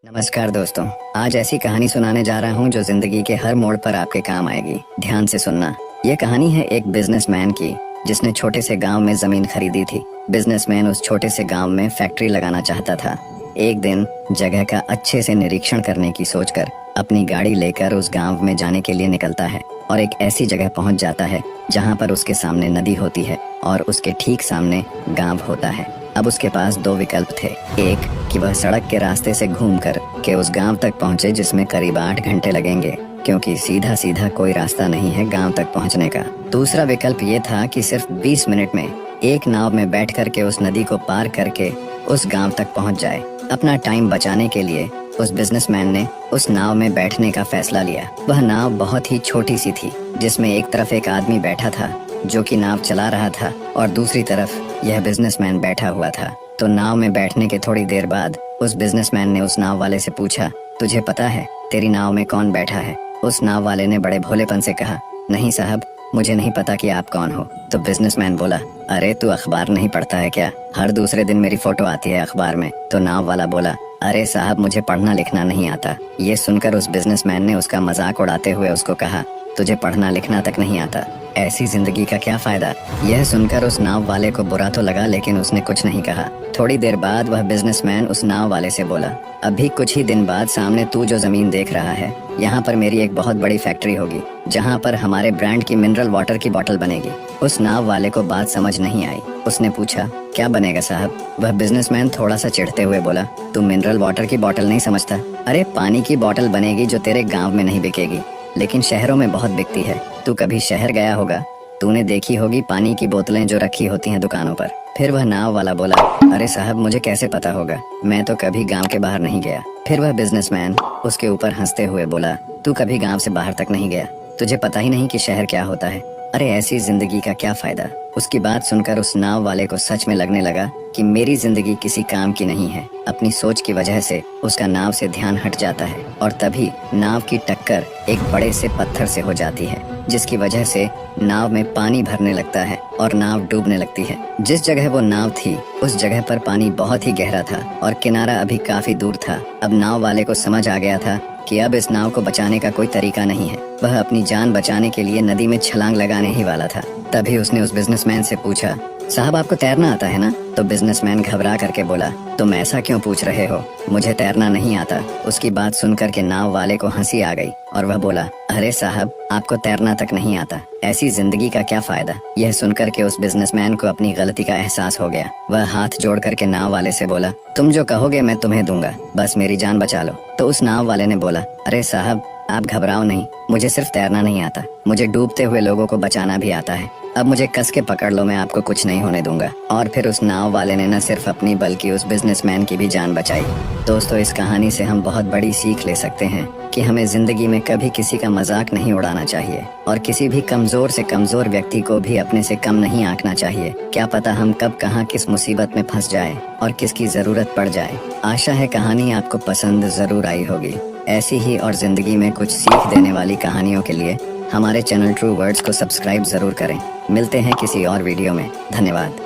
नमस्कार दोस्तों। आज ऐसी कहानी सुनाने जा रहा हूँ जो जिंदगी के हर मोड़ पर आपके काम आएगी। ध्यान से सुनना। ये कहानी है एक बिजनेसमैन की जिसने छोटे से गांव में जमीन खरीदी थी। बिजनेसमैन उस छोटे से गांव में फैक्ट्री लगाना चाहता था। एक दिन जगह का अच्छे से निरीक्षण करने की सोचकर अपनी गाड़ी लेकर उस गांव में जाने के लिए निकलता है और एक ऐसी जगह पहुंच जाता है जहां पर उसके सामने नदी होती है और उसके ठीक सामने गांव होता है। अब उसके पास दो विकल्प थे। एक कि वह सड़क के रास्ते से घूमकर के उस गांव तक पहुंचे जिसमें करीब 8 घंटे लगेंगे, क्योंकि सीधा सीधा कोई रास्ता नहीं है गांव तक पहुंचने का। दूसरा विकल्प ये था कि सिर्फ 20 मिनट में एक नाव में बैठ करके उस नदी को पार करके उस गांव तक पहुंच जाए। अपना टाइम बचाने के लिए उस बिजनेसमैन ने उस नाव में बैठने का फैसला लिया। वह नाव बहुत ही छोटी सी थी जिसमें एक तरफ एक आदमी बैठा था जो कि नाव चला रहा था और दूसरी तरफ यह बिजनेसमैन बैठा हुआ था। तो नाव में बैठने के थोड़ी देर बाद उस बिजनेसमैन ने उस नाव वाले से पूछा, तुझे पता है तेरी नाव में कौन बैठा है? उस नाव वाले ने बड़े भोलेपन से कहा, नहीं साहब, मुझे नहीं पता कि आप कौन हो। तो बिजनेसमैन बोला, अरे तू अखबार नहीं पढ़ता है क्या? हर दूसरे दिन मेरी फोटो आती है अखबार में। तो नाव वाला बोला, अरे साहब, मुझे पढ़ना लिखना नहीं आता। ये सुनकर उस बिजनेसमैन ने उसका मजाक उड़ाते हुए उसको कहा, तुझे पढ़ना लिखना तक नहीं आता, ऐसी जिंदगी का क्या फायदा? यह सुनकर उस नाव वाले को बुरा तो लगा, लेकिन उसने कुछ नहीं कहा। थोड़ी देर बाद वह बिजनेसमैन उस नाव वाले से बोला, अभी कुछ ही दिन बाद सामने तू जो जमीन देख रहा है, यहाँ पर मेरी एक बहुत बड़ी फैक्ट्री होगी जहाँ पर हमारे ब्रांड की मिनरल वाटर की बोतल बनेगी। उस नाव वाले को बात समझ नहीं आई। उसने पूछा, क्या बनेगा साहब? वह बिजनेसमैन थोड़ा सा चिढ़ते हुए बोला, तू मिनरल वाटर की बोतल नहीं समझता? अरे पानी की बोतल बनेगी जो तेरे गाँव में नहीं बिकेगी, लेकिन शहरों में बहुत बिकती है। तू कभी शहर गया होगा, तूने देखी होगी पानी की बोतलें जो रखी होती हैं दुकानों पर। फिर वह नाव वाला बोला, अरे साहब, मुझे कैसे पता होगा, मैं तो कभी गांव के बाहर नहीं गया। फिर वह बिजनेसमैन उसके ऊपर हंसते हुए बोला, तू कभी गांव से बाहर तक नहीं गया, तुझे पता ही नहीं कि शहर क्या होता है। अरे ऐसी जिंदगी का क्या फायदा? उसकी बात सुनकर उस नाव वाले को सच में लगने लगा कि मेरी जिंदगी किसी काम की नहीं है। अपनी सोच की वजह से उसका नाव से ध्यान हट जाता है और तभी नाव की टक्कर एक बड़े से पत्थर से हो जाती है, जिसकी वजह से नाव में पानी भरने लगता है और नाव डूबने लगती है। जिस जगह वो नाव थी उस जगह पर पानी बहुत ही गहरा था और किनारा अभी काफी दूर था। अब नाव वाले को समझ आ गया था कि अब इस नाव को बचाने का कोई तरीका नहीं है। वह अपनी जान बचाने के लिए नदी में छलांग लगाने ही वाला था। तभी उसने उस बिजनेसमैन से पूछा, साहब आपको तैरना आता है ना? तो बिजनेसमैन घबरा करके बोला, तुम ऐसा क्यों पूछ रहे हो, मुझे तैरना नहीं आता। उसकी बात सुनकर के नाव वाले को हंसी आ गई और वह बोला, अरे साहब, आपको तैरना तक नहीं आता, ऐसी जिंदगी का क्या फायदा? यह सुनकर के उस बिजनेसमैन को अपनी गलती का एहसास हो गया। वह हाथ जोड़ करके नाव वाले से बोला, तुम जो कहोगे मैं तुम्हें दूंगा, बस मेरी जान बचा लो। तो उस नाव वाले ने बोला, अरे साहब, आप घबराओ नहीं, मुझे सिर्फ तैरना नहीं आता, मुझे डूबते हुए लोगों को बचाना भी आता है। अब मुझे कस के पकड़ लो, मैं आपको कुछ नहीं होने दूंगा। और फिर उस नाव वाले ने न सिर्फ अपनी बल्कि उस बिजनेसमैन की भी जान बचाई। दोस्तों, इस कहानी से हम बहुत बड़ी सीख ले सकते हैं कि हमें जिंदगी में कभी किसी का मजाक नहीं उड़ाना चाहिए और किसी भी कमजोर से कमजोर व्यक्ति को भी अपने से कम नहीं आंकना चाहिए। क्या पता हम कब कहाँ किस मुसीबत में फंस जाए और किसकी जरूरत पड़ जाए। आशा है कहानी आपको पसंद जरूर आई होगी। ऐसी ही और जिंदगी में कुछ सीख देने वाली कहानियों के लिए हमारे चैनल ट्रू वर्ड्स को सब्सक्राइब जरूर करें। मिलते हैं किसी और वीडियो में। धन्यवाद।